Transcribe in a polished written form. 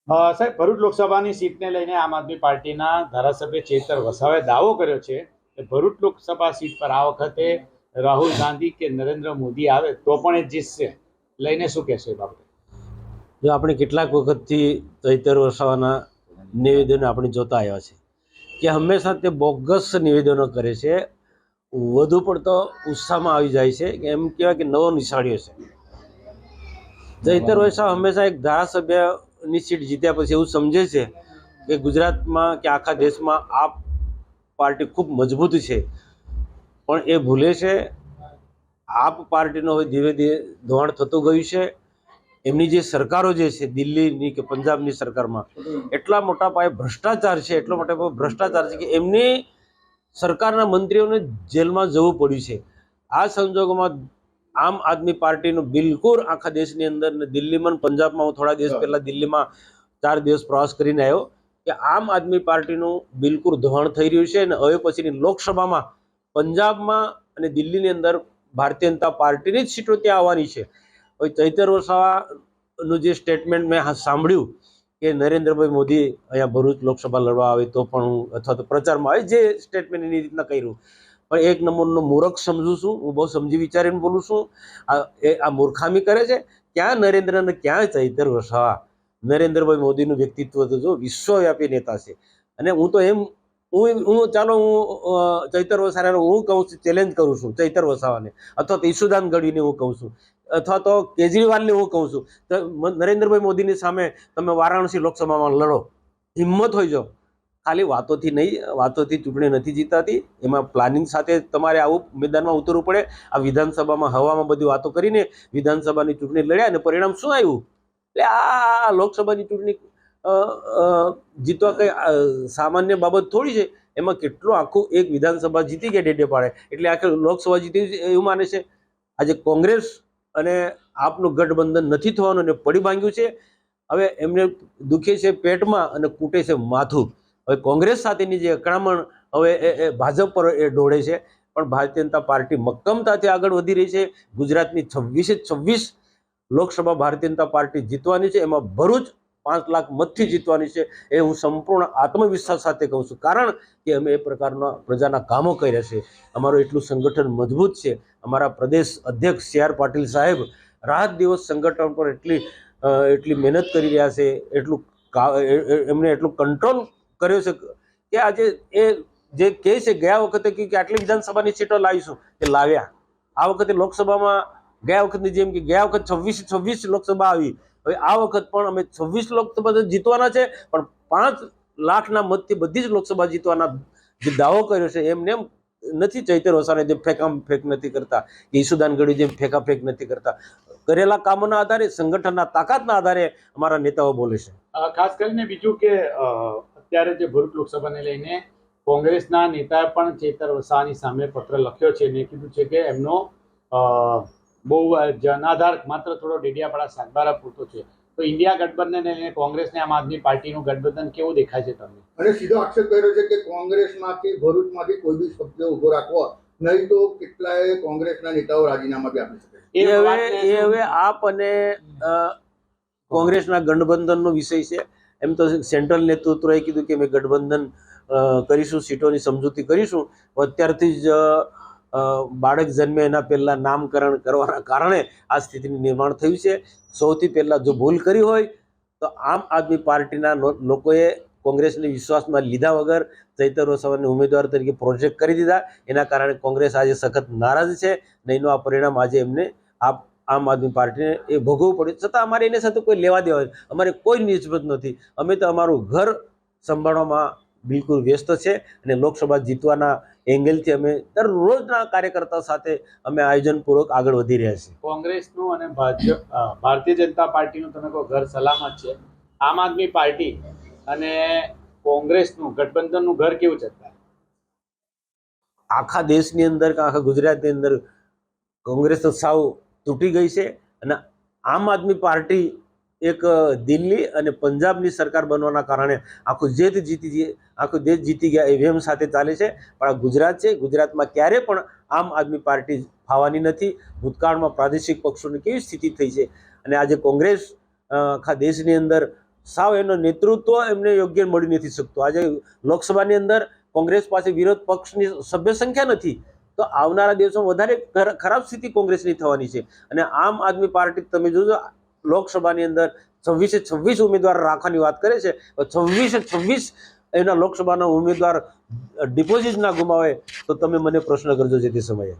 સાહેબ, ભરૂચ લોકસભાની સીટને લઈને આમ આદમી પાર્ટીના ધારાસભ્ય ચેતર વસાવાએ દાવો કર્યો છે કે ભરૂચ લોકસભા સીટ પર આ વખતે રાહુલ ગાંધી કે નરેન્દ્ર મોદી આવે તો પણ એ જીતશે. લઈને શું કહેશો એ બાબતે? જો આપણે કેટલાક વખતથી ચૈતર વસાવાના નિવેદનો આપણે જોતા આવ્યા છે કે હંમેશા તે બોગસ નિવેદનો કરે છે, વધુ પડતો ઉત્સાહમાં આવી જાય છે કે એમ કહેવાય કે નવો નિશાળ્યો છે. ચૈતર વસાવા હંમેશા એક ધારાસભ્યની સીટ જીત્યા પછી એવું સમજે છે કે ગુજરાતમાં કે આખા દેશમાં આપ પાર્ટી ખૂબ મજબૂત છે, પણ એ ભૂલે છે આપ પાર્ટીનો હવે ધીરે ધીરે ધોવાણ થતું ગયું છે. એમની જે સરકારો જે છે દિલ્હીની કે પંજાબની સરકારમાં એટલા મોટા પાયે ભ્રષ્ટાચાર છે, એટલો મોટા પાયે ભ્રષ્ટાચાર છે કે એમની સરકારના મંત્રીઓને જેલમાં જવું પડ્યું છે. આ સંજોગોમાં આમ આદમી પાર્ટીનું બિલકુલ આખા દેશની અંદર ને દિલ્હીમાં પંજાબમાં, હું થોડા દિવસ પહેલા દિલ્હીમાં 4 દિવસ પ્રવાસ કરીને આવ્યો કે આમ આદમી પાર્ટીનું બિલકુલ ધોવાણ થઈ રહ્યું છે. અને હવે પછીની લોકસભામાં પંજાબમાં અને દિલ્હીની અંદર ભારતીય જનતા પાર્ટીની જ સીટો ત્યાં આવવાની છે. હવે ચૈતર વસાવાનું જે સ્ટેટમેન્ટ મેં સાંભળ્યું કે નરેન્દ્રભાઈ મોદી અહીંયા ભરૂચ લોકસભા લડવા આવે તો પણ હું, અથવા તો પ્રચારમાં આવે, જે સ્ટેટમેન્ટ એની રીતના કર્યું, પણ એક નંબરનો મૂર્ખ સમજું છું હું. બહુ સમજી વિચારીને બોલું છું. આ મૂર્ખામી કરે છે. ક્યાં નરેન્દ્ર ને ક્યાં ચૈતર વસાવા? નરેન્દ્રભાઈ મોદીનું વ્યક્તિત્વ તો જો વિશ્વવ્યાપી નેતા છે. અને હું તો એમ ચાલો હું ચૈતર વસાવાને હું કહું છું, ચેલેન્જ કરું છું ચૈતર વસાવાને, અથવા તો ઈશુદાન ગઢવીને હું કહું છું, અથવા તો કેજરીવાલને હું કહું છું, તો નરેન્દ્રભાઈ મોદીની સામે તમે વારાણસી લોકસભામાં લડો. હિંમત હોય જો. ખાલી વાતોથી નહીં, વાતોથી ચૂંટણી નથી જીતાતી, એમાં પ્લાનિંગ સાથે તમારે આવું મેદાનમાં ઉતરવું પડે. આ વિધાનસભામાં હવામાં બધી વાતો કરીને વિધાનસભાની ચૂંટણી લડ્યા અને પરિણામ શું આવ્યું? એટલે આ લોકસભાની ચૂંટણી જીતવા કઈ સામાન્ય બાબત થોડી છે. એમાં કેટલું આખું એક વિધાનસભા જીતી ગયા ડેડે પાડે, એટલે આખી લોકસભા જીતી એવું માને છે. આજે કોંગ્રેસ અને આપનું ગઠબંધન નથી થવાનું અને પડી ભાંગ્યું છે. હવે એમને દુખે છે પેટમાં અને કૂટે છે માથું. હવે કોંગ્રેસ સાથેની જે અકળામણ હવે એ ભાજપ પર એ ઢોળે છે, પણ ભારતીય જનતા પાર્ટી મક્કમતાથી આગળ વધી રહી છે. ગુજરાતની 26 લોકસભા ભારતીય જનતા પાર્ટી જીતવાની છે. એમાં ભરૂચ 5 લાખ મતથી જીતવાની છે. એ હું સંપૂર્ણ આત્મવિશ્વાસ સાથે કહું છું, કારણ કે અમે એ પ્રકારના પ્રજાના કામો કર્યા છે. અમારું એટલું સંગઠન મજબૂત છે. અમારા પ્રદેશ અધ્યક્ષ CR પાટીલ સાહેબ રાત દિવસ સંગઠન પર એટલી મહેનત કરી રહ્યા છે, એમને એટલું કંટ્રોલ કર્યો છે કે આજે એ જે કહે છે, ગયા વખતે કે આટલી વિધાનસભાની સીટો લાવીશું, એ લાવ્યા. આ વખતે લોકસભામાં ગયા વખતની જેમ કે ગયા વખત 26 લોકસભા આવી, હવે આ વખત પણ અમે 26 લોકસભા જીતવાના છે, પણ 5 લાખના મતથી બધી જ લોકસભા જીતવાના જે દાવો કર્યો છે એમને એમ નથી. ચૈતર વસાવાને જેમ ફેક નથી કરતા, ઈશુદાન ગઢવી જેમ ફેક નથી કરતા. કરેલા કામોના આધારે, સંગઠનના તાકાતના આધારે અમારા નેતાઓ બોલે છે. ખાસ કરીને બીજું કે અત્યારે જે ભરૂચ લોકસભાને લઈને કોંગ્રેસના નેતાએ પણ ચેતર વસાવાની સામે પત્ર લખ્યો છે અને કીધું છે કે એમનો બહુ જનાધાર માત્ર થોડો ડેડિયાપાડા સાગબારા પૂરતો છે. તો ઇન્ડિયા ગઠબંધનને લઈને કોંગ્રેસ ને આમ આદમી પાર્ટીનું ગઠબંધન કેવું દેખાય છે તમને? અને સીધો આક્ષેપ કર્યો છે કે કોંગ્રેસમાંથી ભરૂચમાંથી કોઈ બી શબ્દ ઉભો રાખવો, નહીં તો કેટલાય કોંગ્રેસના નેતાઓ રાજીનામા બી આપી શકે. એ હવે આપ અને કોંગ્રેસના ગઠબંધનનો વિષય છે. એમ તો સેન્ટ્રલ નેતૃત્વએ કીધું કે અમે ગઠબંધન કરીશું, સીટોની સમજૂતી કરીશું. અત્યારથી જ બાળક જન્મે એના પહેલા નામકરણ કરવાના કારણે આ સ્થિતિનું નિર્માણ થયું છે. સૌથી પહેલા જો ભૂલ કરી હોય તો આમ આદમી પાર્ટીના લોકોએ કોંગ્રેસને વિશ્વાસમાં લીધા વગર ચૈતર વસાવાને ઉમેદવાર તરીકે પ્રોજેક્ટ કરી દીધા. એના કારણે કોંગ્રેસ આજે સખત નારાજ છે. નહીંનું આ પરિણામ આજે એમને આમ આદમી પાર્ટીને એ ભોગવવું પડ્યું. છતાં અમારે એની સાથે કોઈ લેવા દેવા, અમારે કોઈ નિસ્બત નથી. અમે તો અમારું ઘર સંભાળવામાં બિલકુલ વ્યસ્ત છે અને લોકસભા જીતવાના એંગલથી અમે દરરોજના કાર્યકર્તા સાથે અમે આયોજનપૂર્વક આગળ વધી રહ્યા છીએ. કોંગ્રેસનું અને ભારતીય જનતા પાર્ટીનું તમે કહો ઘર સલામત છે. આમ આદમી પાર્ટી અને કોંગ્રેસનું ગઠબંધનનું ઘર કેવું છે? આખા દેશની અંદર કે આખા ગુજરાતની અંદર કોંગ્રેસ તો સાવ તૂટી ગઈ છે અને આમ આદમી પાર્ટી એક દિલ્હી અને પંજાબની સરકાર બનવાના કારણે આખું દેશ જીતી ગયા એ વેમ સાથે ચાલે છે. પણ આ ગુજરાત છે, ગુજરાતમાં ક્યારે પણ આમ આદમી પાર્ટી ફાવવાની નથી. ભૂતકાળમાં પ્રાદેશિક પક્ષોની કેવી સ્થિતિ થઈ છે અને આજે કોંગ્રેસ આખા દેશની અંદર સાવ એનો નેતૃત્વ એમને યોગ્ય મળી નથી શકતું. આજે લોકસભાની અંદર કોંગ્રેસ પાસે વિરોધ પક્ષની સભ્ય સંખ્યા નથી, તો આવનારા દિવસોમાં વધારે ખરાબ સ્થિતિ કોંગ્રેસની થવાની છે. અને આમ આદમી પાર્ટી તમે જોજો લોકસભાની અંદર 26 ઉમેદવાર રાખવાની વાત કરે છે, 26 એના લોકસભાના ઉમેદવાર ડિપોઝિટ ના ગુમાવે તો તમે મને પ્રશ્ન કરજો જે તે સમયે.